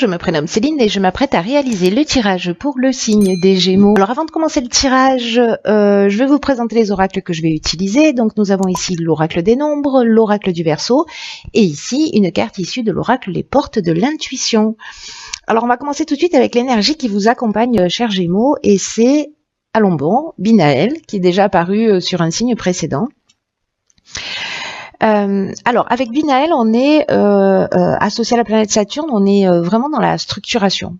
je me prénomme Céline et je m'apprête à réaliser le tirage pour le signe des Gémeaux. Alors avant de commencer le tirage, je vais vous présenter les oracles que je vais utiliser. Donc nous avons ici l'oracle des nombres, l'oracle du Verseau et ici une carte issue de l'oracle les portes de l'intuition. Alors on va commencer tout de suite avec l'énergie qui vous accompagne, chers Gémeaux, et c'est, allons bon, Binaël, qui est déjà apparu sur un signe précédent. Alors, avec Binaël, on est associé à la planète Saturne, on est vraiment dans la structuration.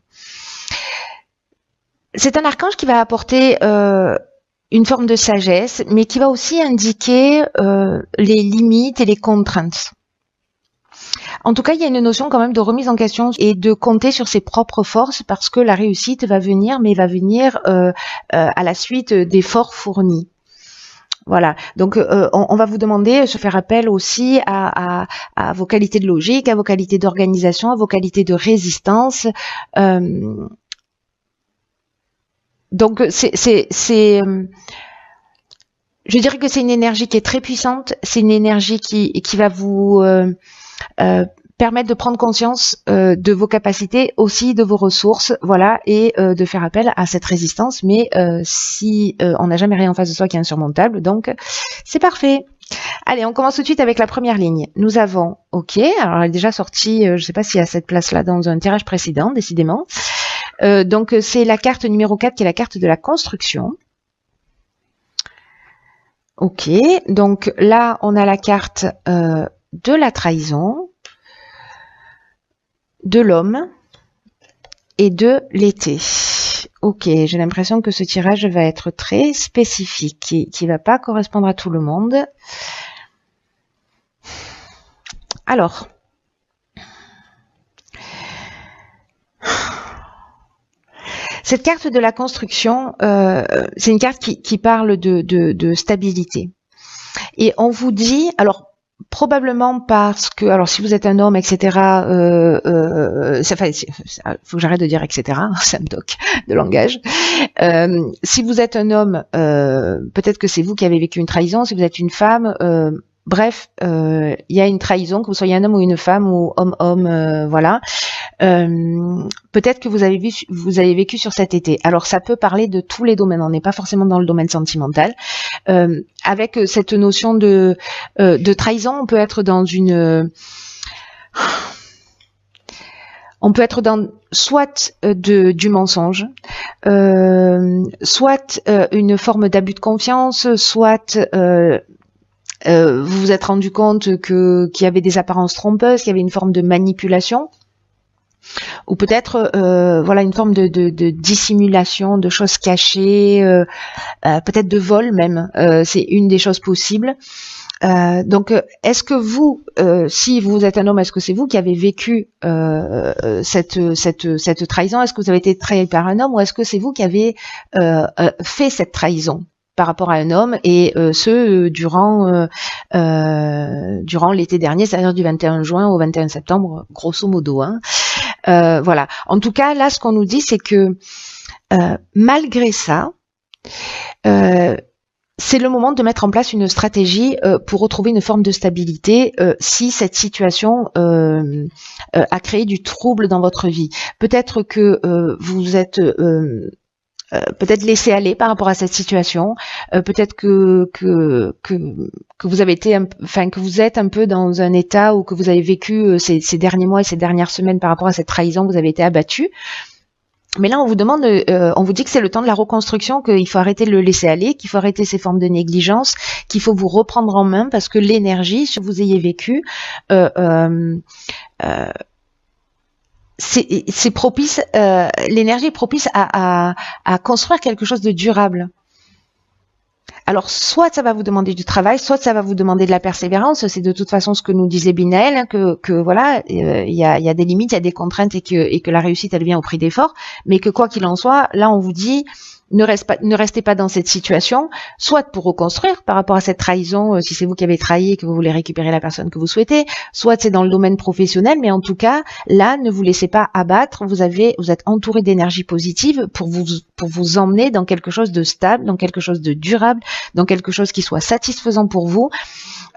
C'est un archange qui va apporter une forme de sagesse, mais qui va aussi indiquer les limites et les contraintes. En tout cas, il y a une notion quand même de remise en question et de compter sur ses propres forces, parce que la réussite va venir, mais va venir à la suite d'efforts fournis. Voilà, donc on va vous demander de faire appel aussi à vos qualités de logique, à vos qualités d'organisation, à vos qualités de résistance. Donc je dirais que c'est une énergie qui est très puissante, c'est une énergie qui va vous permettre de prendre conscience de vos capacités, aussi de vos ressources, voilà, et de faire appel à cette résistance, mais si on n'a jamais rien en face de soi qui est insurmontable, donc c'est parfait. Allez, on commence tout de suite avec la première ligne. Nous avons, ok, alors elle est déjà sortie, je ne sais pas s'il y a cette place-là dans un tirage précédent, décidément. Donc c'est la carte numéro 4 qui est la carte de la construction. Ok, donc là on a la carte de la trahison, de l'homme et de l'été. Ok, j'ai l'impression que ce tirage va être très spécifique, qui va pas correspondre à tout le monde. Alors, cette carte de la construction, c'est une carte qui parle de stabilité. Et on vous dit, alors, probablement parce que, alors si vous êtes un homme, etc., faut que j'arrête de dire etc., ça me toque de langage. Si vous êtes un homme, peut-être que c'est vous qui avez vécu une trahison. Si vous êtes une femme, bref, il y a une trahison, que vous soyez un homme ou une femme ou homme-homme, voilà. Peut-être que vous avez vécu sur cet été. Alors ça peut parler de tous les domaines, on n'est pas forcément dans le domaine sentimental. Avec cette notion de trahison, on peut être dans soit du mensonge, soit une forme d'abus de confiance, soit vous vous êtes rendu compte qu'il y avait des apparences trompeuses, qu'il y avait une forme de manipulation, ou peut-être voilà une forme de dissimulation, de choses cachées, peut-être de vol même, c'est une des choses possibles. Donc est-ce que vous, si vous êtes un homme, est-ce que c'est vous qui avez vécu cette trahison? Est-ce que vous avez été trahi par un homme, ou est-ce que c'est vous qui avez fait cette trahison par rapport à un homme, et durant l'été dernier, c'est-à-dire du 21 juin au 21 septembre, grosso modo, hein. Voilà. En tout cas, là, ce qu'on nous dit, c'est que malgré ça, c'est le moment de mettre en place une stratégie pour retrouver une forme de stabilité si cette situation a créé du trouble dans votre vie. Peut-être que vous êtes peut-être laissé aller par rapport à cette situation, peut-être que vous avez été, que vous êtes un peu dans un état où que vous avez vécu ces derniers mois et ces dernières semaines par rapport à cette trahison, vous avez été abattu. Mais là, on vous demande, on vous dit que c'est le temps de la reconstruction, qu'il faut arrêter de le laisser aller, qu'il faut arrêter ces formes de négligence, qu'il faut vous reprendre en main, parce que l'énergie, si vous ayez vécu, c'est propice, l'énergie est propice à construire quelque chose de durable. Alors, soit ça va vous demander du travail, soit ça va vous demander de la persévérance. C'est de toute façon ce que nous disait Binaël, hein, que voilà, il y a des limites, il y a des contraintes, et que la réussite, elle vient au prix d'efforts. Mais que quoi qu'il en soit, là, on vous dit, ne restez pas dans cette situation, soit pour reconstruire par rapport à cette trahison, si c'est vous qui avez trahi et que vous voulez récupérer la personne que vous souhaitez, soit c'est dans le domaine professionnel, mais en tout cas, là, ne vous laissez pas abattre, vous êtes entouré d'énergie positive pour pour vous emmener dans quelque chose de stable, dans quelque chose de durable, dans quelque chose qui soit satisfaisant pour vous.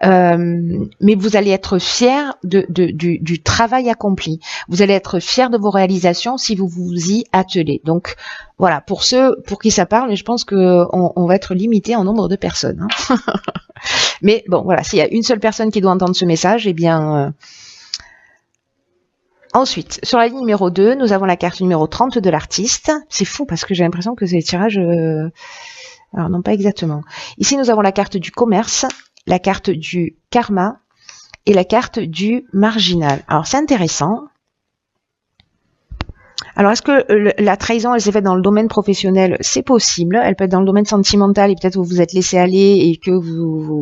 Mais vous allez être fier du travail accompli. Vous allez être fier de vos réalisations si vous vous y attelez. Donc voilà, pour ceux pour qui ça parle, je pense que on va être limité en nombre de personnes. Hein. Mais bon, voilà, s'il y a une seule personne qui doit entendre ce message, eh bien... Ensuite, sur la ligne numéro 2, nous avons la carte numéro 30 de l'artiste. C'est fou parce que j'ai l'impression que c'est les tirages... Alors non, pas exactement. Ici, nous avons la carte du commerce, la carte du karma et la carte du marginal. Alors, c'est intéressant. Alors, est-ce que la trahison, elle s'est faite dans le domaine professionnel? C'est possible. Elle peut être dans le domaine sentimental et peut-être vous vous êtes laissé aller et que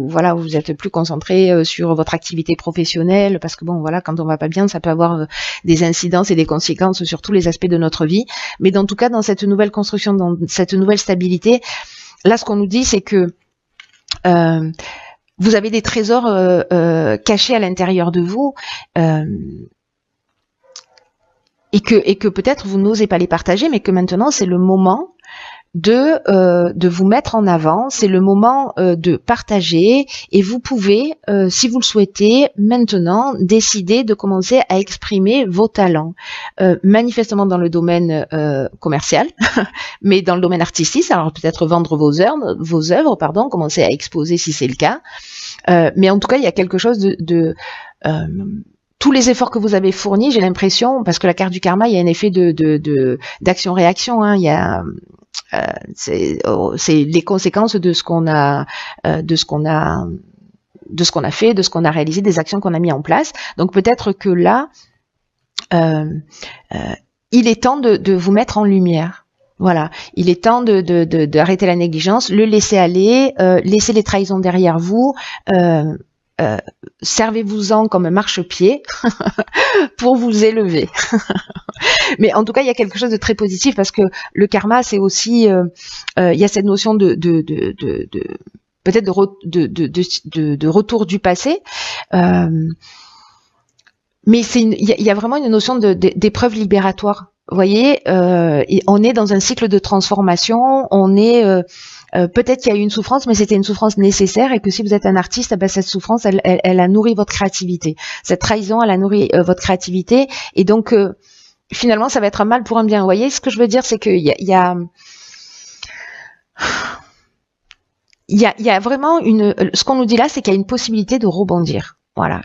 voilà, vous êtes plus concentré sur votre activité professionnelle parce que bon, voilà, quand on va pas bien, ça peut avoir des incidences et des conséquences sur tous les aspects de notre vie. Mais dans tout cas, dans cette nouvelle construction, dans cette nouvelle stabilité, là, ce qu'on nous dit, c'est que vous avez des trésors cachés à l'intérieur de vous. Et que peut-être vous n'osez pas les partager, mais que maintenant c'est le moment de vous mettre en avant, c'est le moment de partager, et vous pouvez, si vous le souhaitez, maintenant décider de commencer à exprimer vos talents, manifestement dans le domaine commercial, mais dans le domaine artistique, alors peut-être vendre vos œuvres, commencer à exposer si c'est le cas, mais en tout cas il y a quelque chose de tous les efforts que vous avez fournis, j'ai l'impression, parce que la carte du karma, il y a un effet d'action-réaction, hein, il y a c'est les conséquences de ce qu'on a fait, de ce qu'on a réalisé, des actions qu'on a mis en place. Donc peut-être que là, il est temps de vous mettre en lumière. Voilà, il est temps d'arrêter la négligence, le laisser aller, laisser les trahisons derrière vous. Servez-vous-en comme un marchepied pour vous élever. Mais en tout cas, il y a quelque chose de très positif parce que le karma, c'est aussi, il y a cette notion peut-être de retour du passé. Mais il y a vraiment une notion d'épreuve libératoire. Vous voyez, on est dans un cycle de transformation, on est peut-être qu'il y a eu une souffrance, mais c'était une souffrance nécessaire et que si vous êtes un artiste, eh ben, cette souffrance, elle a nourri votre créativité. Cette trahison, elle a nourri votre créativité et donc finalement, ça va être un mal pour un bien. Vous voyez, ce que je veux dire, c'est qu'il y a vraiment ce qu'on nous dit là, c'est qu'il y a une possibilité de rebondir. Voilà,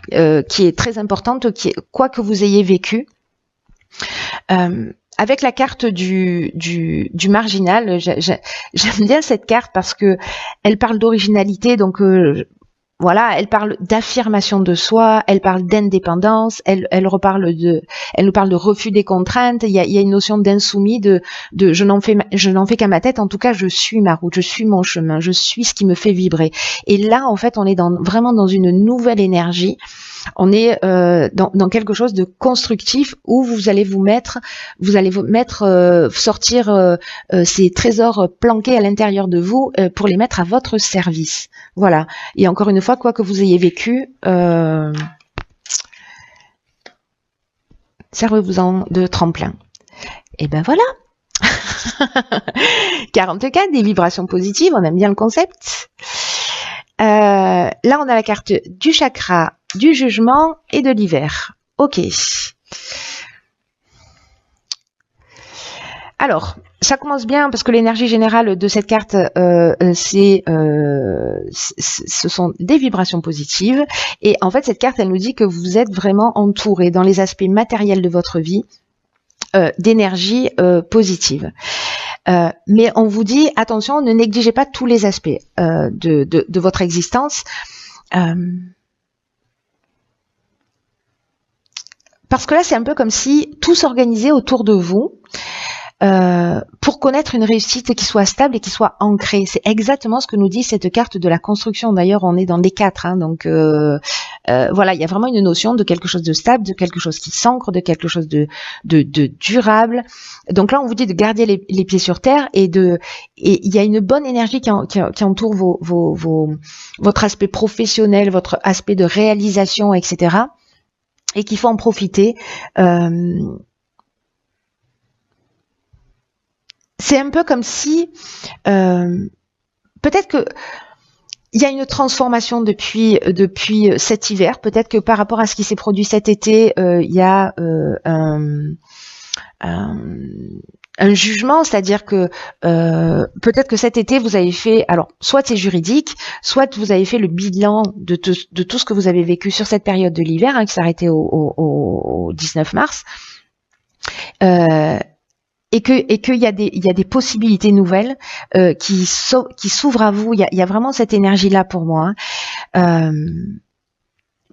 qui est très importante, quoi que vous ayez vécu. Avec la carte du marginal, j'aime bien cette carte parce que elle parle d'originalité, donc voilà, elle parle d'affirmation de soi, elle parle d'indépendance, elle nous parle de refus des contraintes. Il y a une notion d'insoumis, de je n'en fais qu'à ma tête. En tout cas, je suis ma route, je suis mon chemin, je suis ce qui me fait vibrer. Et là, en fait, on est vraiment dans une nouvelle énergie. On est dans quelque chose de constructif où vous allez vous mettre sortir ces trésors planqués à l'intérieur de vous pour les mettre à votre service. Voilà. Et encore une fois, quoi que vous ayez vécu, servez-vous-en de tremplin. Et ben voilà. 44, des vibrations positives, on aime bien le concept. Là, on a la carte du chakra, du jugement et de l'hiver. Ok. Alors, ça commence bien parce que l'énergie générale de cette carte, ce sont des vibrations positives. Et en fait, cette carte, elle nous dit que vous êtes vraiment entouré dans les aspects matériels de votre vie d'énergie positive. Mais on vous dit, attention, ne négligez pas tous les aspects de votre existence. Parce que là, c'est un peu comme si tout s'organisait autour de vous pour connaître une réussite qui soit stable et qui soit ancrée. C'est exactement ce que nous dit cette carte de la construction. D'ailleurs, on est dans les 4, hein, donc voilà, il y a vraiment une notion de quelque chose de stable, de quelque chose qui s'ancre, de quelque chose de durable. Donc là, on vous dit de garder les pieds sur terre et il y a une bonne énergie qui entoure votre aspect professionnel, votre aspect de réalisation, etc. Et qu'il faut en c'est un peu comme si peut-être que il y a une transformation depuis cet hiver. Peut-être que par rapport à ce qui s'est produit cet été, il y a un jugement, c'est-à-dire que peut-être que cet été vous avez fait, alors soit c'est juridique, soit vous avez fait le bilan de tout ce que vous avez vécu sur cette période de l'hiver, hein, qui s'est arrêtée au 19 mars. Et qu'il y a des possibilités nouvelles qui s'ouvrent à vous. Il y a vraiment cette énergie-là pour moi. Hein.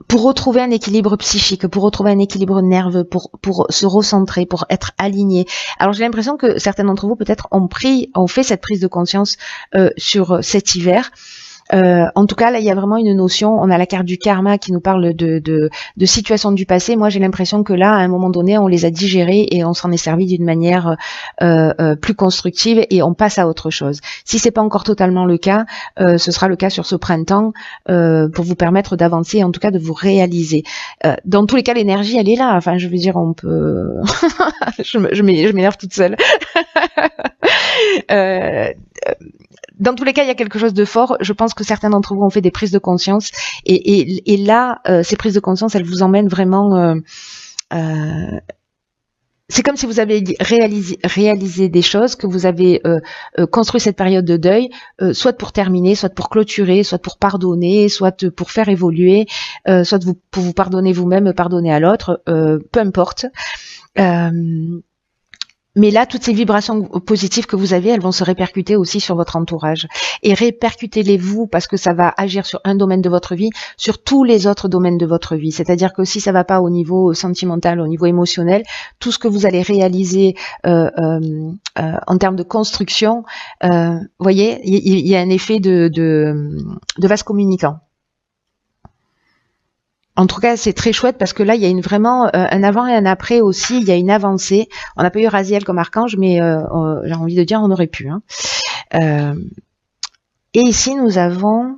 Pour retrouver un équilibre psychique, pour retrouver un équilibre nerveux, pour se recentrer, pour être aligné. Alors j'ai l'impression que certains d'entre vous peut-être ont fait cette prise de conscience sur cet hiver. En tout cas, là, il y a vraiment une notion. On a la carte du karma qui nous parle de situations du passé. Moi, j'ai l'impression que là, à un moment donné, on les a digérées et on s'en est servi d'une manière plus constructive et on passe à autre chose. Si c'est pas encore totalement le cas, ce sera le cas sur ce printemps pour vous permettre d'avancer, en tout cas de vous réaliser. Dans tous les cas, l'énergie, elle est là. Enfin, je veux dire, on peut. je m'énerve toute seule. Dans tous les cas, il y a quelque chose de fort. Je pense que certains d'entre vous ont fait des prises de conscience. Et là, ces prises de conscience, elles vous emmènent vraiment... c'est comme si vous avez réalisé des choses, que vous avez construit cette période de deuil, soit pour terminer, soit pour clôturer, soit pour pardonner, soit pour faire évoluer, soit pour vous pardonner vous-même, pardonner à l'autre, peu importe. Mais là, toutes ces vibrations positives que vous avez, elles vont se répercuter aussi sur votre entourage. Et répercutez-les-vous parce que ça va agir sur un domaine de votre vie, sur tous les autres domaines de votre vie. C'est-à-dire que si ça va pas au niveau sentimental, au niveau émotionnel, tout ce que vous allez réaliser en termes de construction, voyez, il y a un effet de vase communicant. En tout cas, c'est très chouette parce que là, il y a vraiment un avant et un après aussi. Il y a une avancée. On n'a pas eu Raziel comme archange, mais j'ai envie de dire, on aurait pu. Hein. Et ici, nous avons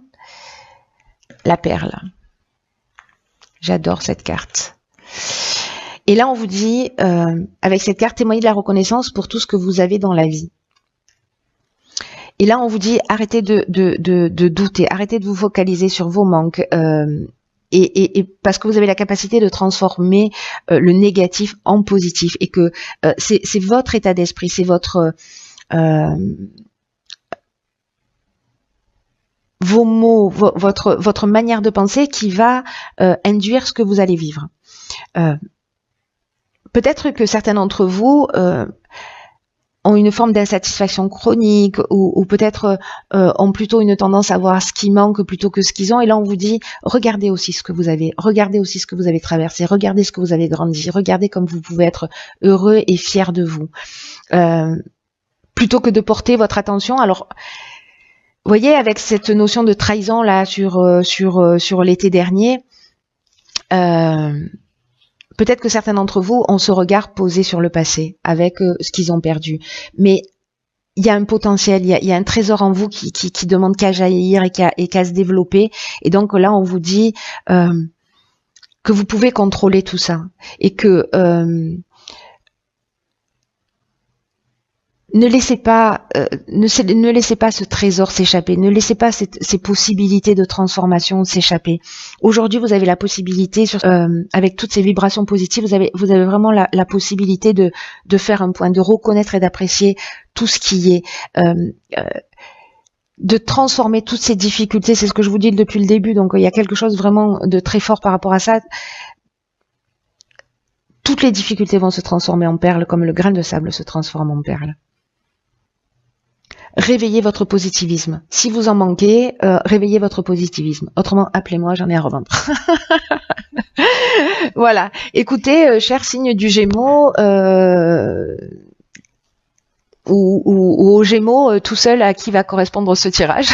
la perle. J'adore cette carte. Et là, on vous dit, avec cette carte, témoignez de la reconnaissance pour tout ce que vous avez dans la vie. Et là, on vous dit, arrêtez de douter, arrêtez de vous focaliser sur vos manques. Et parce que vous avez la capacité de transformer le négatif en positif et que c'est votre état d'esprit, c'est votre vos mots, votre manière de penser qui va induire ce que vous allez vivre. Peut-être que certains d'entre vous ont une forme d'insatisfaction chronique ou peut-être ont plutôt une tendance à voir ce qui manque plutôt que ce qu'ils ont. Et là, on vous dit, regardez aussi ce que vous avez, regardez aussi ce que vous avez traversé, regardez ce que vous avez grandi, regardez comme vous pouvez être heureux et fier de vous. Plutôt que de porter votre attention. Alors, vous voyez, avec cette notion de trahison là sur l'été dernier, peut-être que certains d'entre vous ont ce regard posé sur le passé avec ce qu'ils ont perdu. Mais il y a un potentiel, il y a un trésor en vous qui demande qu'à jaillir et qu'à se développer. Et donc là, on vous dit que vous pouvez contrôler tout ça. Et que ne laissez pas ce trésor s'échapper, ne laissez pas ces possibilités de transformation s'échapper. Aujourd'hui, vous avez la possibilité, avec toutes ces vibrations positives, vous avez vraiment la possibilité de faire un point, de reconnaître et d'apprécier tout ce qui est, de transformer toutes ces difficultés. C'est ce que je vous dis depuis le début. Donc, il y a quelque chose vraiment de très fort par rapport à ça. Toutes les difficultés vont se transformer en perles, comme le grain de sable se transforme en perles. Réveillez votre positivisme. Si vous en manquez, réveillez votre positivisme. Autrement, appelez-moi, j'en ai à revendre. Voilà. Écoutez, cher signe du Gémeaux, ou au Gémeaux tout seul à qui va correspondre ce tirage.